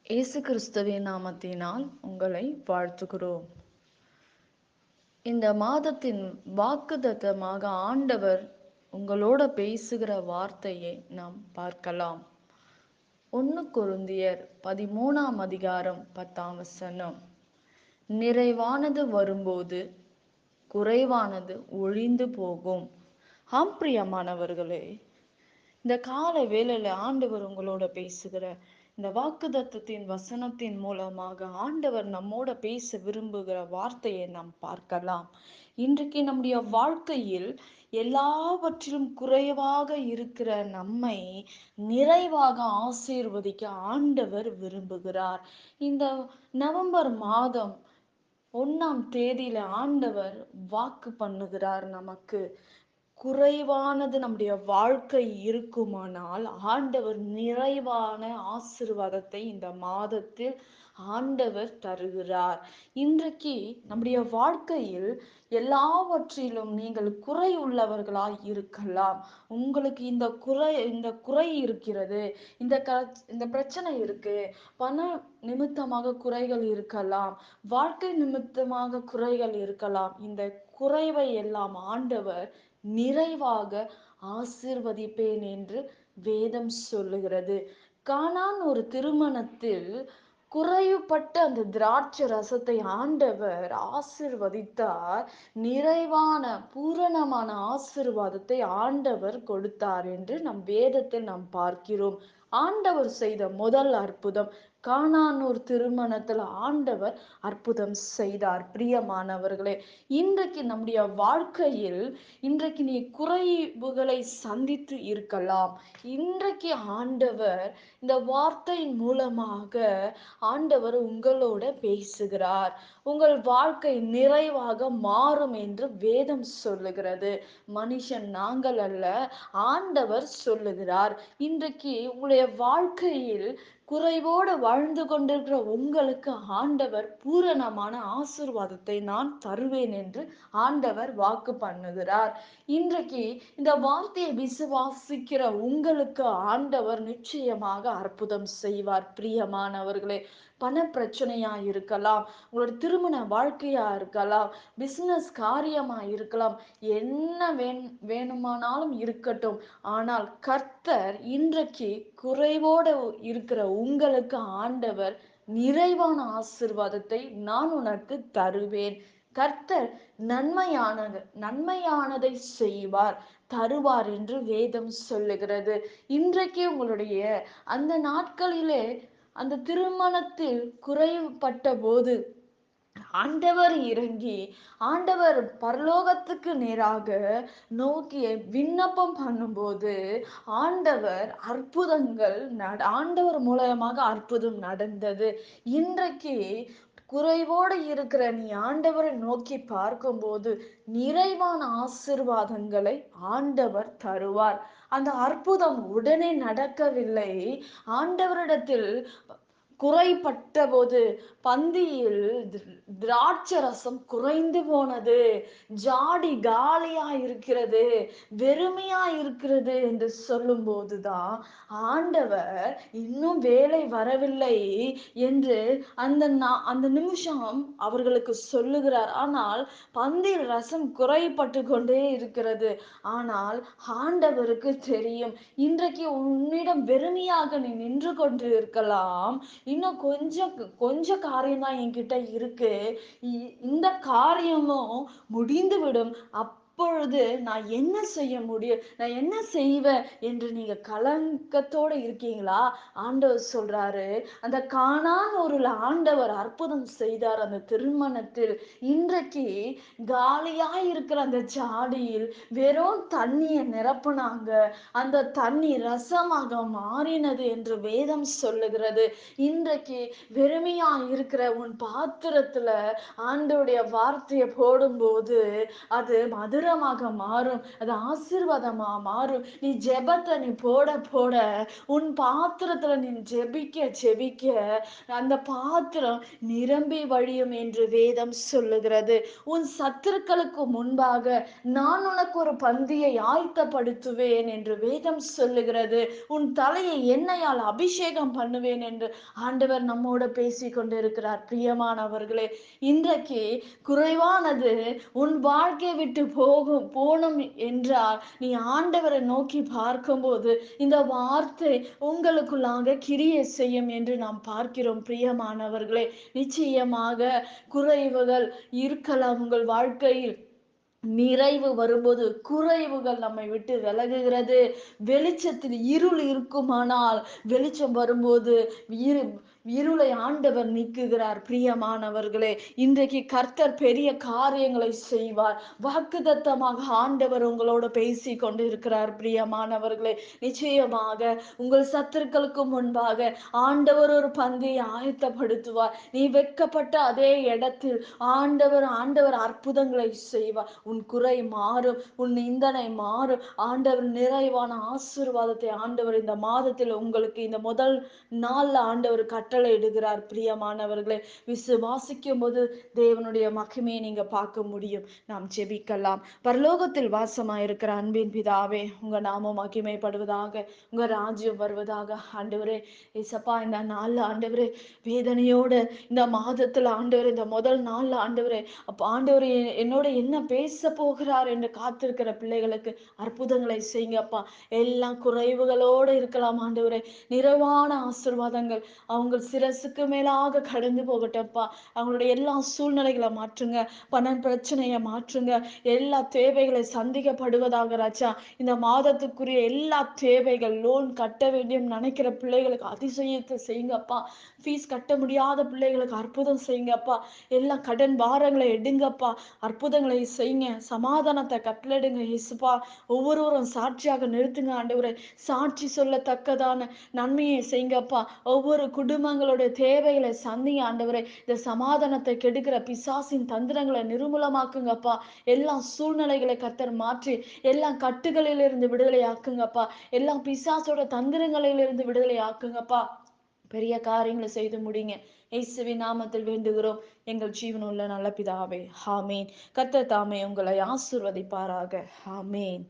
இயேசு கிறிஸ்துவின் நாமத்தினால் உங்களை வாழ்த்துகிறோம். இந்த மாதத்தின் வாக்குத்தத்தமாக ஆண்டவர் உங்களோட பேசுகிற வார்த்தையை நாம் பார்க்கலாம். 1 கொரிந்தியர் 13ஆம் அதிகாரம் 10ஆம் வசனம். நிறைவானது வரும்போது குறைவானது ஒழிந்து போகும். ஆம் பிரியமானவர்களே, இந்த காலை வேளையில ஆண்டவர் உங்களோட பேசுகிற இந்த வாக்குத்தத்தத்தின் வசனத்தின் மூலமாக ஆண்டவர் நம்மோட பேச விரும்புகிற வார்த்தையை நாம் பார்க்கலாம். இன்றைக்கு நம்முடைய வாழ்க்கையில் எல்லாவற்றிலும் குறைவாக இருக்கிற நம்மை நிறைவாக ஆசீர்வதிக்க ஆண்டவர் விரும்புகிறார். இந்த நவம்பர் மாதம் 1ஆம் தேதியில ஆண்டவர் வாக்கு பண்ணுகிறார். நமக்கு குறைவானது நம்முடைய வாழ்க்கை இருக்குமானால் ஆண்டவர் நிறைவான ஆசீர்வாதத்தை இந்த மாதத்தில் ஆண்டவர் தருகிறார். இன்றைக்கு நம்முடைய வாழ்க்கையில் எல்லாவற்றிலும் நீங்கள் குறை உள்ளவர்களாய் இருக்கலாம். உங்களுக்கு இந்த குறை இருக்கிறது, இந்த பிரச்சனை இருக்கு, பண நிமித்தமாக குறைகள் இருக்கலாம், வாழ்க்கை நிமித்தமாக குறைகள் இருக்கலாம். இந்த குறைவை எல்லாம் ஆண்டவர் நிறைவாக ஆசீர்வதிப்பேன் என்று வேதம் சொல்லுகிறது. கானான் ஒரு திருமணத்தில் குறைவுபட்ட அந்த திராட்சை ரசத்தை ஆண்டவர் ஆசீர்வதித்தார். நிறைவான பூரணமான ஆசீர்வாதத்தை ஆண்டவர் கொடுத்தார் என்று நம் வேதத்தில் நாம் பார்க்கிறோம். ஆண்டவர் செய்த முதல் அற்புதம், கானானூர் திருமணத்தில் ஆண்டவர் அற்புதம் செய்தார். பிரியமானவர்களே, இன்றைக்கு நம்முடைய வாழ்க்கையில் இன்றைக்கு நீ குறைவுகளை சந்தித்து இருக்கலாம். இன்றைக்கு ஆண்டவர் இந்த வார்த்தையின் மூலமாக ஆண்டவர் உங்களோட பேசுகிறார். உங்கள் வாழ்க்கை நிறைவாக மாறும் என்று வேதம் சொல்லுகிறது. மனுஷன் நாங்கள் அல்ல, ஆண்டவர் சொல்லுகிறார். இன்றைக்கு உங்களுடைய வாழ்க்கையில் குறைவோடு வாழ்ந்து கொண்டிருக்கிற உங்களுக்கு ஆண்டவர் பூரணமான ஆசீர்வாதத்தை நான் தருவேன் என்று ஆண்டவர் வாக்கு பண்ணுகிறார். இன்றைக்கு இந்த வார்த்தையை விசுவாசிக்கிற உங்களுக்கு ஆண்டவர் நிச்சயமாக அற்புதம் செய்வார். பிரியமானவர்களே, பண பிரச்சனையா இருக்கலாம், உங்களோட திருமண வாழ்க்கையா இருக்கலாம், பிசினஸ் காரியமா இருக்கலாம், என்ன வேணுமானாலும் இருக்கட்டும். ஆனால் கர்த்தர் இன்றைக்கு குறைவோடு இருக்கிற உங்களுக்கு ஆண்டவர் நிறைவான ஆசீர்வாதத்தை நான் உனக்கு தருவேன். கர்த்தர் நன்மையானதை செய்வார், தருவார் என்று வேதம் சொல்லுகிறது. இன்றைக்கு உங்களுடைய அந்த நாட்களிலே அந்த திருமணத்தில் குறைவுபட்ட போது ஆண்டவர் இறங்கி ஆண்டவர் பரலோகத்துக்கு நேராக நோக்கி விண்ணப்பம் பண்ணும்போது ஆண்டவர் ஆண்டவர் மூலமாக அற்புதம் நடந்தது. இன்றைக்கு குறைவோடு இருக்கிற நீ ஆண்டவரை நோக்கி பார்க்கும்போது நிறைவான ஆசீர்வாதங்களை ஆண்டவர் தருவார். அந்த அற்புதம் உடனே நடக்கவில்லை. ஆண்டவரிடத்தில் குறைபட்ட போது பந்தியில் திராட்சை ரசம் குறைந்து போனது, ஜாடி காலியா இருக்கிறது, வெறுமையா இருக்கிறது என்று சொல்லும் போதுதான் ஆண்டவர் இன்னும் வேலை வரவில்லை என்று அந்த நிமிஷம் அவர்களுக்கு சொல்லுகிறார். ஆனால் பந்தியில் ரசம் குறைபட்டு கொண்டே இருக்கிறது. ஆனால் ஆண்டவருக்கு தெரியும், இன்றைக்கு உன்னிடம் வெறுமையாக நீ நின்று கொண்டு இருக்கலாம், இன்னும் கொஞ்ச காரியம் தான் என்கிட்ட இருக்கு, இந்த காரியமும் முடிந்துவிடும், அப்பொழுது நான் என்ன செய்ய முடியும், நான் என்ன செய்வேன் என்று நீங்க கலக்கத்தோட இருக்கீங்களா? ஆண்டவர் சொல்றாரு, அந்த கானான் ஊரில் ஆண்டவர் அற்புதம் செய்தார் அந்த திருமணத்தில். இன்றைக்கு காலியா இருக்கிற அந்த ஜாடியில் வெறும் தண்ணியை நிரப்புனாங்க, அந்த தண்ணி ரசமாக மாறினது என்று வேதம் சொல்லுகிறது. இன்றைக்கு வெறுமையா இருக்கிற உன் பாத்திரத்துல ஆண்டவருடைய வார்த்தையை போடும்போது அது மதுர நேரமாக மாறும். அது ஆசீர்வாதமா மாறும். நீ ஜெபத்தை நீ போட போட உன் பாத்திரத்துல நீ ஜெபிக்க ஜெபிக்க அந்த பாத்திரம் நிரம்பி வழியும் என்று வேதம் சொல்லுகிறது. உன் சத்துருக்களுக்கு முன்பாக நான் உனக்கு ஒரு பந்தியை ஆயத்தப்படுத்துவேன் என்று வேதம் சொல்லுகிறது. உன் தலையை எண்ணெயால் அபிஷேகம் பண்ணுவேன் என்று ஆண்டவர் நம்மோட பேசி கொண்டிருக்கிறார். பிரியமானவர்களே, இன்றைக்கு குறைவானது உன் வாழ்க்கையை விட்டு போகணும் என்றால் நீ ஆண்டவரை நோக்கி பார்க்கும்போது இந்த வார்த்தை உங்களுக்குள்ளாக கிரியை செய்யும் என்று நாம் பார்க்கிறோம். பிரியமானவர்களே, நிச்சயமாக குறைவுகள் இருக்கலாம் உங்கள் வாழ்க்கையில். நிறைவு வரும்போது குறைவுகள் நம்மை விட்டு விலகுகிறது. வெளிச்சத்தில் இருள் இருக்குமானால் வெளிச்சம் வரும்போது இரு இருளை ஆண்டவர் நீக்குகிறார். பிரியமானவர்களே, இன்றைக்கு கர்த்தர் பெரிய காரியங்களை செய்வார். வாக்குத்தத்தமாக ஆண்டவர் உங்களோட பேசி கொண்டு இருக்கிறார். பிரியமானவர்களே, நிச்சயமாக உங்கள் சத்துருக்களுக்கு முன்பாக ஆண்டவர் ஒரு பந்தியை ஆயத்தப்படுத்துவார். நீ வெட்கப்பட்ட அதே இடத்தில் ஆண்டவர் அற்புதங்களை செய்வார். உன் குறை மாறும், உன் நிந்தனை மாறும். ஆண்டவர் நிறைவான ஆசீர்வாதத்தை ஆண்டவர் இந்த மாதத்தில் உங்களுக்கு இந்த முதல் நாள்ல ஆண்டவர் கட்டளை இடுகிறார். பிரியமானவர்களே, விசுவாசிக்கும் போது தேவனுடைய மகிமையை நீங்க பார்க்க முடியும். நாம் ஜெபிக்கலாம். பரலோகத்தில் வாசமாயிருக்கிற அன்பின் பிதாவே, உங்க நாமம் மகிமைப்படுவதாக, உங்க ராஜ்யம் வருவதாக. ஆண்டவரே ஏசப்பா, இந்த நாள்ல ஆண்டவரே வேதனையோட இந்த மாதத்துல ஆண்டவரே இந்த முதல் நாள்ல ஆண்டவரே அப்ப ஆண்டவரே என்னோட என்ன பேச போகிறார் என்று காத்திருக்கிற பிள்ளைகளுக்கு அற்புதங்களை செய்யுங்கப்பா. எல்லா குறைவுகளோடு இருக்கலாம் ஆண்டவரே, நிறைவான ஆசீர்வாதங்கள் அவங்க சிரசுக்கு மேலாக கடந்து போகட்டப்பா. அவங்களுடைய எல்லா சூழ்நிலைகளை மாற்றுங்க. பண பிரச்சனையை மாற்றுங்க. எல்லா தேவைகளை சந்திக்கப்படுவதாக ராஜா. இந்த மாதத்துக்குரிய எல்லா தேவைகள், லோன் கட்ட வேண்டிய நினைக்கிற பிள்ளைகளுக்கு அதிசயத்தை செய்யுங்கப்பா. ஃபீஸ் கட்ட முடியாத பிள்ளைகளுக்கு அற்புதம் செய்யுங்கப்பா. எல்லா கடன் பாரங்களை எடுங்கப்பா. அற்புதங்களை செய்யுங்க. சமாதானத்தை கட்டளையிடுங்க இயேசுப்பா. ஒவ்வொருவரும் சாட்சியாக நிறுத்துங்க ஆண்டவரே. சாட்சி சொல்லத்தக்கதான நன்மையை செய்யுங்கப்பா. ஒவ்வொரு குடும்பங்களுடைய தேவைகளை சந்திங்க ஆண்டவரே. இந்த சமாதானத்தை கெடுக்கிற பிசாசின் தந்திரங்களை நிர்மூலமாக்குங்கப்பா. எல்லா சூழ்நிலைகளை கர்த்தர் மாற்றி எல்லா கட்டுகளிலிருந்து விடுதலை ஆக்குங்கப்பா. எல்லா பிசாசோட தந்திரங்களிலிருந்து விடுதலை ஆக்குங்கப்பா. பெரிய காரியங்களை செய்து முடிங்க. இயேசுவின் நாமத்தில் வேண்டுகிறோம் எங்கள் ஜீவனுள்ள நல்ல பிதாவே, ஆமேன். கர்த்தர் தாமே உங்களை ஆசீர்வதிப்பாராக. ஆமேன்.